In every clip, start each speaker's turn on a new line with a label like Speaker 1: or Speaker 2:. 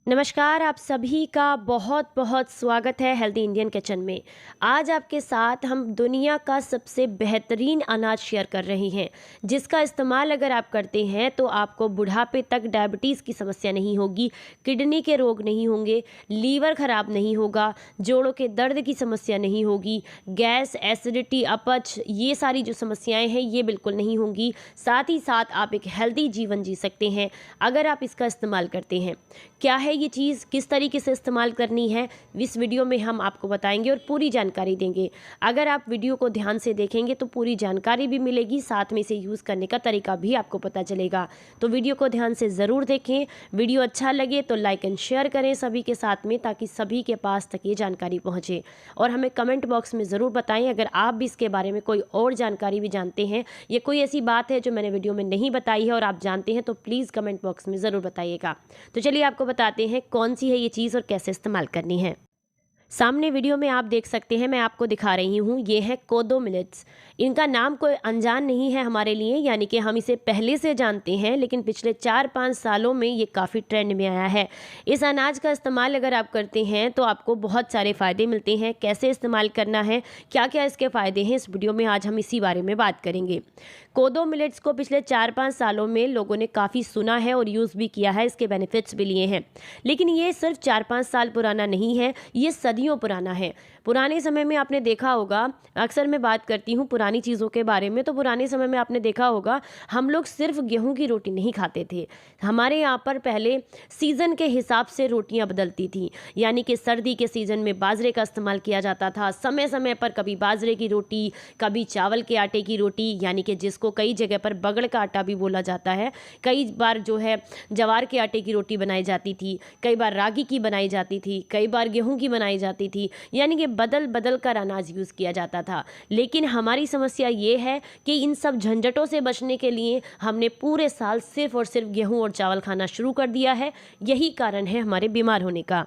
Speaker 1: नमस्कार, आप सभी का बहुत बहुत स्वागत है हेल्दी इंडियन किचन में। आज आपके साथ हम दुनिया का सबसे बेहतरीन अनाज शेयर कर रहे हैं, जिसका इस्तेमाल अगर आप करते हैं तो आपको बुढ़ापे तक डायबिटीज़ की समस्या नहीं होगी, किडनी के रोग नहीं होंगे, लीवर खराब नहीं होगा, जोड़ों के दर्द की समस्या नहीं होगी, गैस, एसिडिटी, अपच, ये सारी जो समस्याएं हैं ये बिल्कुल नहीं होंगी। साथ ही साथ आप एक हेल्दी जीवन जी सकते हैं अगर आप इसका इस्तेमाल करते हैं। क्या है ये चीज़, किस तरीके से इस्तेमाल करनी है, इस वीडियो में हम आपको बताएंगे और पूरी जानकारी देंगे। अगर आप वीडियो को ध्यान से देखेंगे तो पूरी जानकारी भी मिलेगी, साथ में इसे यूज़ करने का तरीका भी आपको पता चलेगा। तो वीडियो को ध्यान से ज़रूर देखें। वीडियो अच्छा लगे तो लाइक एंड शेयर करें सभी के साथ में, ताकि सभी के पास तक ये जानकारी पहुँचे। और हमें कमेंट बॉक्स में ज़रूर बताएं अगर आप भी इसके बारे में कोई और जानकारी भी जानते हैं, या कोई ऐसी बात है जो मैंने वीडियो में नहीं बताई है और आप जानते हैं, तो प्लीज़ कमेंट बॉक्स में ज़रूर बताइएगा। तो चलिए आपको बताते हैं कौन सी है ये चीज़ और कैसे इस्तेमाल करनी है। सामने वीडियो में आप देख सकते हैं, मैं आपको दिखा रही हूँ, ये है कोदो मिलेट्स। इनका नाम कोई अनजान नहीं है हमारे लिए, यानी कि हम इसे पहले से जानते हैं, लेकिन पिछले 4-5 सालों में ये काफ़ी ट्रेंड में आया है। इस अनाज का इस्तेमाल अगर आप करते हैं तो आपको बहुत सारे फ़ायदे मिलते हैं। कैसे इस्तेमाल करना है, क्या क्या इसके फ़ायदे हैं, इस वीडियो में आज हम इसी बारे में बात करेंगे। कोदो मिलेट्स को पिछले 4-5 सालों में लोगों ने काफ़ी सुना है और यूज़ भी किया है, इसके बेनिफिट्स भी लिए हैं। लेकिन ये सिर्फ 4-5 साल पुराना नहीं है, ये सदियों पुराना है। पुराने समय में आपने देखा होगा, अक्सर मैं बात करती हूँ पुरानी चीज़ों के बारे में, तो पुराने समय में आपने देखा होगा हम लोग सिर्फ गेहूं की रोटी नहीं खाते थे। हमारे यहाँ पर पहले सीज़न के हिसाब से रोटियाँ बदलती थी, यानी कि सर्दी के सीज़न में बाजरे का इस्तेमाल किया जाता था। समय समय पर कभी बाजरे की रोटी, कभी चावल के आटे की रोटी, यानी कि जिसको कई जगह पर बगड़ का आटा भी बोला जाता है, कई बार जो है जवार के आटे की रोटी बनाई जाती थी, कई बार रागी की बनाई जाती थी, कई बार गेहूं की बनाई जाती थी, यानी कि बदल बदल कर अनाज यूज़ किया जाता था। लेकिन हमारी समस्या ये है कि इन सब झंझटों से बचने के लिए हमने पूरे साल सिर्फ और सिर्फ गेहूं और चावल खाना शुरू कर दिया है। यही कारण है हमारे बीमार होने का।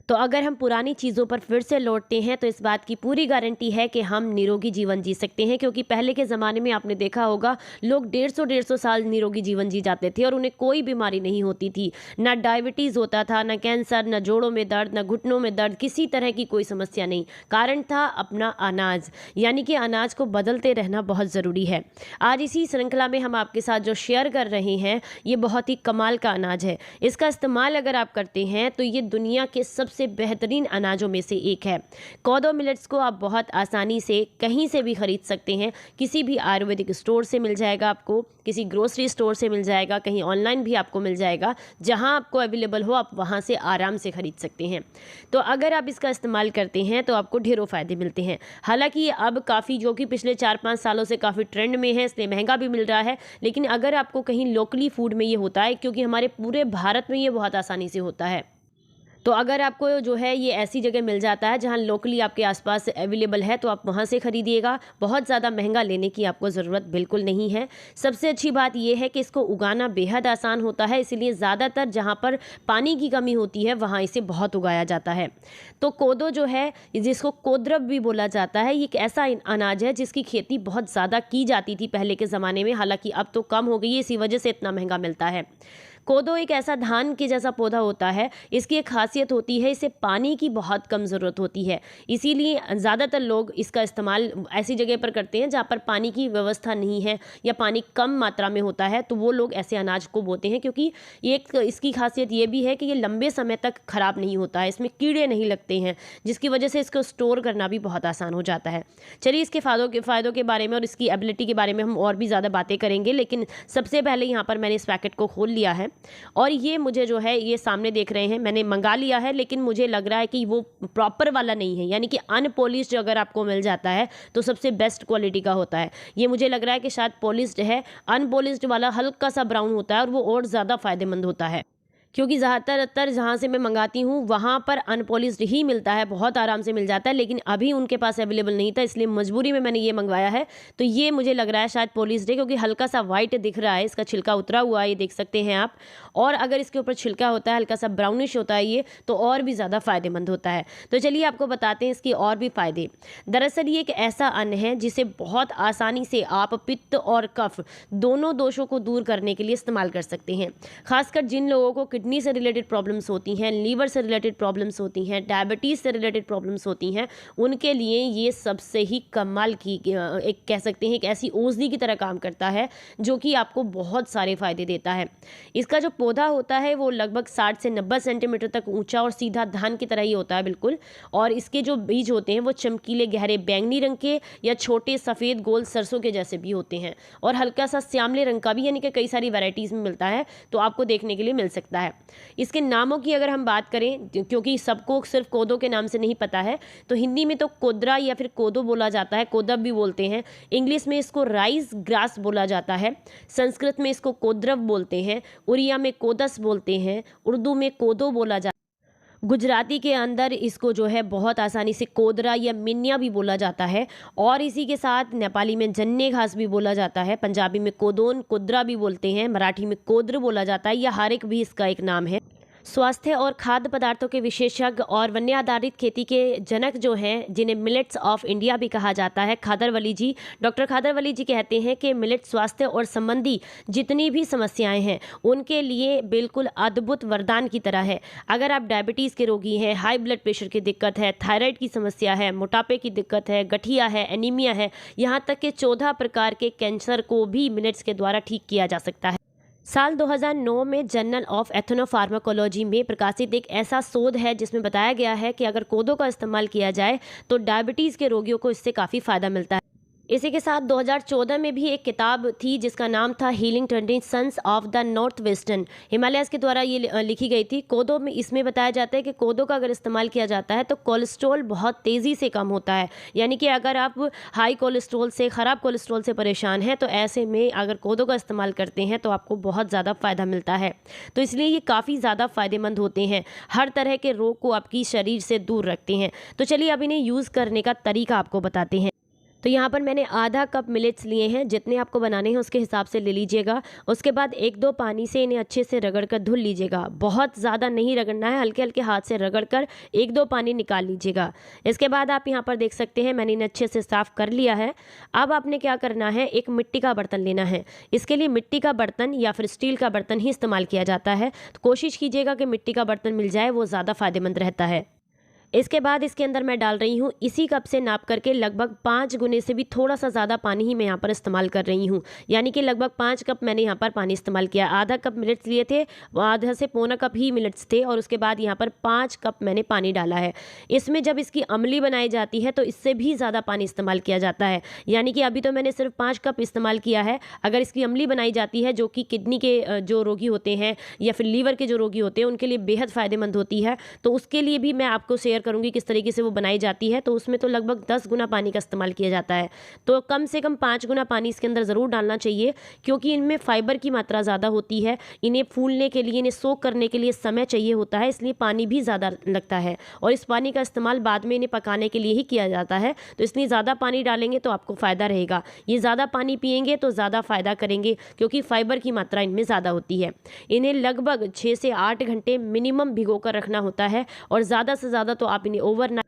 Speaker 1: तो अगर हम पुरानी चीज़ों पर फिर से लौटते हैं तो इस बात की पूरी गारंटी है कि हम निरोगी जीवन जी सकते हैं, क्योंकि पहले के ज़माने में आपने देखा होगा लोग 150-150 साल निरोगी जीवन जी जाते थे और उन्हें कोई बीमारी नहीं होती थी। ना डायबिटीज़ होता था, ना कैंसर, ना जोड़ों में दर्द, ना घुटनों में दर्द, किसी तरह की कोई समस्या नहीं। कारण था अपना अनाज, यानी कि अनाज को बदलते रहना बहुत ज़रूरी है। आज इसी श्रृंखला में हम आपके साथ जो शेयर कर रहे हैं ये बहुत ही कमाल का अनाज है। इसका इस्तेमाल अगर आप करते हैं तो ये दुनिया के सबसे बेहतरीन अनाजों में से एक है। कोदो मिलेट्स को आप बहुत आसानी से कहीं से भी खरीद सकते हैं। किसी भी आयुर्वेदिक स्टोर से मिल जाएगा आपको, किसी ग्रोसरी स्टोर से मिल जाएगा, कहीं ऑनलाइन भी आपको मिल जाएगा। जहां आपको अवेलेबल हो आप वहां से आराम से खरीद सकते हैं। तो अगर आप इसका इस्तेमाल करते हैं तो आपको ढेरों फ़ायदे मिलते हैं। हालांकि ये अब काफ़ी, जो कि पिछले 4-5 सालों से काफ़ी ट्रेंड में है, इसलिए महंगा भी मिल रहा है। लेकिन अगर आपको कहीं लोकली फूड में ये होता है, क्योंकि हमारे पूरे भारत में ये बहुत आसानी से होता है, तो अगर आपको जो है ये ऐसी जगह मिल जाता है जहाँ लोकली आपके आसपास अवेलेबल है, तो आप वहाँ से खरीदिएगा। बहुत ज़्यादा महंगा लेने की आपको ज़रूरत बिल्कुल नहीं है। सबसे अच्छी बात यह है कि इसको उगाना बेहद आसान होता है, इसलिए ज़्यादातर जहाँ पर पानी की कमी होती है वहाँ इसे बहुत उगाया जाता है। तो कोदो जो है, जिसको कोद्रब भी बोला जाता है, ये एक ऐसा अनाज है जिसकी खेती बहुत ज़्यादा की जाती थी पहले के ज़माने में। हालांकि अब तो कम हो गई है, इसी वजह से इतना महंगा मिलता है। कोदो एक ऐसा धान के जैसा पौधा होता है। इसकी एक खासियत होती है, इसे पानी की बहुत कम ज़रूरत होती है, इसीलिए ज़्यादातर लोग इसका इस्तेमाल ऐसी जगह पर करते हैं जहाँ पर पानी की व्यवस्था नहीं है या पानी कम मात्रा में होता है, तो वो लोग ऐसे अनाज को बोते हैं। क्योंकि एक इसकी खासियत ये भी है कि ये लंबे समय तक ख़राब नहीं होता है, इसमें कीड़े नहीं लगते हैं, जिसकी वजह से इसको स्टोर करना भी बहुत आसान हो जाता है। चलिए इसके फ़ायदों के बारे में और इसकी एबिलिटी के बारे में हम और भी ज़्यादा बातें करेंगे, लेकिन सबसे पहले यहाँ पर मैंने इस पैकेट को खोल लिया है और ये मुझे जो है, ये सामने देख रहे हैं, मैंने मंगा लिया है, लेकिन मुझे लग रहा है कि वो प्रॉपर वाला नहीं है, यानी कि अनपॉलिश्ड अगर आपको मिल जाता है तो सबसे बेस्ट क्वालिटी का होता है। ये मुझे लग रहा है कि शायद पॉलिश्ड है। अनपॉलिश्ड वाला हल्का सा ब्राउन होता है और वो और ज़्यादा फायदेमंद होता है, क्योंकि ज़्यादातर जहाँ से मैं मंगाती हूँ वहाँ पर अनपॉलिश्ड ही मिलता है, बहुत आराम से मिल जाता है। लेकिन अभी उनके पास अवेलेबल नहीं था, इसलिए मजबूरी में मैंने ये मंगवाया है। तो ये मुझे लग रहा है शायद पॉलिश्ड है, क्योंकि हल्का सा वाइट दिख रहा है, इसका छिलका उतरा हुआ है, ये देख सकते हैं आप। और अगर इसके ऊपर छिलका होता है, हल्का सा ब्राउनिश होता है ये, तो और भी ज़्यादा फ़ायदेमंद होता है। तो चलिए आपको बताते हैं इसके और भी फ़ायदे। दरअसल ये एक ऐसा अन्न है जिसे बहुत आसानी से आप पित्त और कफ दोनों दोषों को दूर करने के लिए इस्तेमाल कर सकते हैं। खासकर जिन लोगों को किडनी से रिलेटेड प्रॉब्लम्स होती हैं, लीवर से रिलेटेड प्रॉब्लम्स होती हैं, डायबिटीज़ से रिलेटेड प्रॉब्लम्स होती हैं, उनके लिए ये सबसे ही कमाल की एक कह सकते हैं एक ऐसी औषधि की तरह काम करता है जो कि आपको बहुत सारे फ़ायदे देता है। इसका जो पौधा होता है वो लगभग 60 से 90 सेंटीमीटर तक ऊंचा और सीधा धान की तरह ही होता है बिल्कुल, और इसके जो बीज होते हैं वो चमकीले गहरे बैंगनी रंग के या छोटे सफ़ेद गोल सरसों के जैसे भी होते हैं, और हल्का सा श्यामले रंग का भी, यानी कि कई सारी वैरायटीज़ में मिलता है, तो आपको देखने के लिए मिल सकता है। इसके नामों की अगर हम बात करें, क्योंकि सबको सिर्फ कोदो के नाम से नहीं पता है, तो हिंदी में तो कोदरा या फिर कोदो बोला जाता है, कोदब भी बोलते हैं। इंग्लिश में इसको राइस ग्रास बोला जाता है, संस्कृत में इसको कोद्रव बोलते हैं, उड़िया में कोदस बोलते हैं, उर्दू में कोदो बोला जाता है, गुजराती के अंदर इसको जो है बहुत आसानी से कोदरा या मिन्या भी बोला जाता है, और इसी के साथ नेपाली में जन्ने घास भी बोला जाता है, पंजाबी में कोदोन कोदरा भी बोलते हैं, मराठी में कोद्र बोला जाता है, या हारिक भी इसका एक नाम है। स्वास्थ्य और खाद्य पदार्थों के विशेषज्ञ और वन्य आधारित खेती के जनक जो हैं, जिन्हें मिलेट्स ऑफ इंडिया भी कहा जाता है, खादरवली जी, डॉक्टर खादरवली जी कहते हैं कि मिलेट स्वास्थ्य और संबंधी जितनी भी समस्याएं हैं उनके लिए बिल्कुल अद्भुत वरदान की तरह है। अगर आप डायबिटीज़ के रोगी हैं, हाई ब्लड प्रेशर की दिक्कत है, थायराइड की समस्या है, मोटापे की दिक्कत है, गठिया है, एनीमिया है, यहाँ तक कि 14 प्रकार के कैंसर को भी मिलेट्स के द्वारा ठीक किया जा सकता है। साल 2009 में जर्नल ऑफ एथनोफार्माकोलॉजी में प्रकाशित एक ऐसा शोध है जिसमें बताया गया है कि अगर कोदो का इस्तेमाल किया जाए तो डायबिटीज़ के रोगियों को इससे काफ़ी फ़ायदा मिलता है। इसी के साथ 2014 में भी एक किताब थी जिसका नाम था healing traditions of the north western Himalayas के द्वारा ये लिखी गई थी। कोदो में इसमें बताया जाता है कि कोदो का अगर इस्तेमाल किया जाता है तो कोलेस्ट्रॉल बहुत तेज़ी से कम होता है, यानी कि अगर आप हाई कोलेस्ट्रॉल से, ख़राब कोलेस्ट्रॉल से परेशान हैं तो ऐसे में अगर कोदो का इस्तेमाल करते हैं तो आपको बहुत ज़्यादा फ़ायदा मिलता है। तो इसलिए ये काफ़ी ज़्यादा फ़ायदेमंद होते हैं, हर तरह के रोग को आपकी शरीर से दूर रखते हैं। तो चलिए अब इन्हें यूज़ करने का तरीका आपको बताते हैं। तो यहाँ पर मैंने आधा कप मिलेट्स लिए हैं, जितने आपको बनाने हैं उसके हिसाब से ले लीजिएगा। उसके बाद 1-2 पानी से इन्हें अच्छे से रगड़ कर धुल लीजिएगा, बहुत ज़्यादा नहीं रगड़ना है, हल्के हल्के हाथ से रगड़ कर 1-2 पानी निकाल लीजिएगा। इसके बाद आप यहाँ पर देख सकते हैं मैंने इन्हें अच्छे से साफ़ कर लिया है। अब आपने क्या करना है, एक मिट्टी का बर्तन लेना है। इसके लिए मिट्टी का बर्तन या फिर स्टील का बर्तन ही इस्तेमाल किया जाता है, तो कोशिश कीजिएगा कि मिट्टी का बर्तन मिल जाए, वो ज़्यादा फ़ायदेमंद रहता है। इसके बाद इसके अंदर मैं डाल रही हूँ इसी कप से नाप करके लगभग 5 गुने से भी थोड़ा सा ज़्यादा पानी ही मैं यहाँ पर इस्तेमाल कर रही हूँ, यानी कि लगभग 5 कप मैंने यहाँ पर पानी इस्तेमाल किया। आधा कप मिलेट्स लिए थे, आधा से पौना कप ही मिलेट्स थे, और उसके बाद यहाँ पर 5 कप मैंने पानी डाला है। इसमें जब इसकी अमली बनाई जाती है तो इससे भी ज़्यादा पानी इस्तेमाल किया जाता है, यानी कि अभी तो मैंने सिर्फ 5 कप इस्तेमाल किया है। अगर इसकी अमली बनाई जाती है, जो कि किडनी के जो रोगी होते हैं या फिर लीवर के जो रोगी होते हैं उनके लिए बेहद फ़ायदेमंद होती है, तो उसके लिए भी मैं आपको शेयर करूँगी किस तरीके से वो बनाई जाती है। तो उसमें तो लगभग 10 गुना पानी का इस्तेमाल किया जाता है, तो कम से कम 5 गुना पानी इसके अंदर ज़रूर डालना चाहिए, क्योंकि इनमें फाइबर की मात्रा ज़्यादा होती है। इन्हें फूलने के लिए, इन्हें सोक करने के लिए समय चाहिए होता है, इसलिए पानी भी ज़्यादा लगता है, और इस पानी का इस्तेमाल बाद में इन्हें पकाने के लिए ही किया जाता है। तो इसलिए ज़्यादा पानी डालेंगे तो आपको फ़ायदा रहेगा। ये ज़्यादा पानी पिएंगे तो ज़्यादा फ़ायदा करेंगे, क्योंकि फाइबर की मात्रा इनमें ज़्यादा होती है। इन्हें लगभग 6 से 8 घंटे मिनिमम भिगो कर रखना होता है, और ज़्यादा से ज़्यादा तो आप इन्हें ओवरनाइट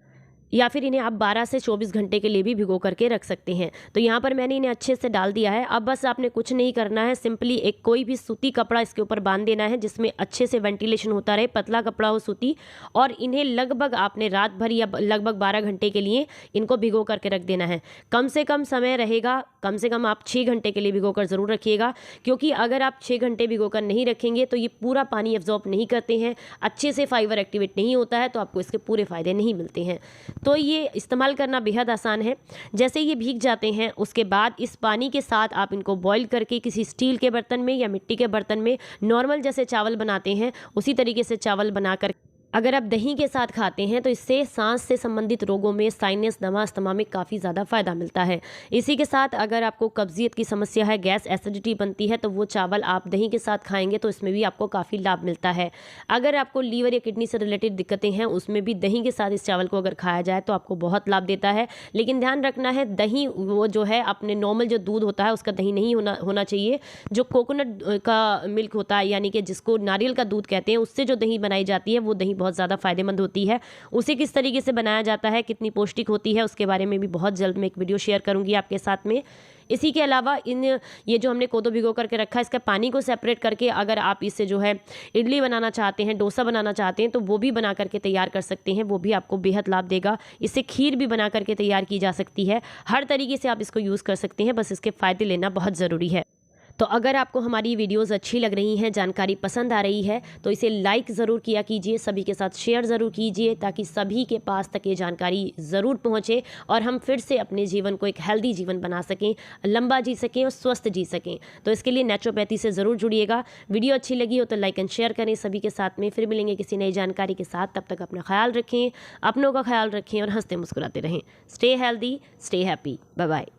Speaker 1: या फिर इन्हें आप 12 से 24 घंटे के लिए भी भिगो करके रख सकते हैं। तो यहाँ पर मैंने इन्हें अच्छे से डाल दिया है। अब बस आपने कुछ नहीं करना है, सिंपली एक कोई भी सूती कपड़ा इसके ऊपर बांध देना है जिसमें अच्छे से वेंटिलेशन होता रहे, पतला कपड़ा हो सूती, और इन्हें लगभग आपने रात भर या लगभग 12 घंटे के लिए इनको भिगो करके रख देना है। कम से कम समय रहेगा, कम से कम आप 6 घंटे के लिए भिगो कर ज़रूर रखिएगा, क्योंकि अगर आप 6 घंटे भिगो कर नहीं रखेंगे तो ये पूरा पानी एब्जॉर्ब नहीं करते हैं, अच्छे से फाइबर एक्टिवेट नहीं होता है, तो आपको इसके पूरे फ़ायदे नहीं मिलते हैं। तो ये इस्तेमाल करना बेहद आसान है। जैसे ये भीग जाते हैं उसके बाद इस पानी के साथ आप इनको बॉईल करके किसी स्टील के बर्तन में या मिट्टी के बर्तन में नॉर्मल जैसे चावल बनाते हैं उसी तरीके से चावल बनाकर अगर आप दही के साथ खाते हैं तो इससे सांस से संबंधित रोगों में, साइनस, दमा, अस्थमा में काफ़ी ज़्यादा फ़ायदा मिलता है। इसी के साथ अगर आपको कब्जियत की समस्या है, गैस एसिडिटी बनती है, तो वो चावल आप दही के साथ खाएंगे तो इसमें भी आपको काफ़ी लाभ मिलता है। अगर आपको लीवर या किडनी से रिलेटेड दिक्कतें हैं उसमें भी दही के साथ इस चावल को अगर खाया जाए तो आपको बहुत लाभ देता है। लेकिन ध्यान रखना है, दही वो जो है अपने नॉर्मल जो दूध होता है उसका दही नहीं होना चाहिए। जो कोकोनट का मिल्क होता है, यानी कि जिसको नारियल का दूध कहते हैं, उससे जो दही बनाई जाती है वो दही बहुत ज़्यादा फ़ायदेमंद होती है। उसे किस तरीके से बनाया जाता है, कितनी पौष्टिक होती है, उसके बारे में भी बहुत जल्द मैं एक वीडियो शेयर करूंगी आपके साथ में। इसी के अलावा ये जो हमने कोदो भिगो करके रखा है, इसका पानी को सेपरेट करके अगर आप इससे जो है इडली बनाना चाहते हैं, डोसा बनाना चाहते हैं, तो वो भी बना करके तैयार कर सकते हैं। वो भी आपको बेहद लाभ देगा। इससे खीर भी बना करके तैयार की जा सकती है। हर तरीके से आप इसको यूज़ कर सकते हैं, बस इसके फ़ायदे लेना बहुत ज़रूरी है। तो अगर आपको हमारी वीडियोस अच्छी लग रही हैं, जानकारी पसंद आ रही है, तो इसे लाइक ज़रूर किया कीजिए, सभी के साथ शेयर ज़रूर कीजिए, ताकि सभी के पास तक ये जानकारी ज़रूर पहुँचे और हम फिर से अपने जीवन को एक हेल्दी जीवन बना सकें, लंबा जी सकें और स्वस्थ जी सकें। तो इसके लिए नेचुरोपैथी से ज़रूर जुड़िएगा। वीडियो अच्छी लगी हो तो लाइक एंड शेयर करें सभी के साथ में। फिर मिलेंगे किसी नई जानकारी के साथ। तब तक अपना ख्याल रखें, अपनों का ख्याल रखें और हंसते मुस्कुराते रहें। Stay healthy, stay happy. Bye bye.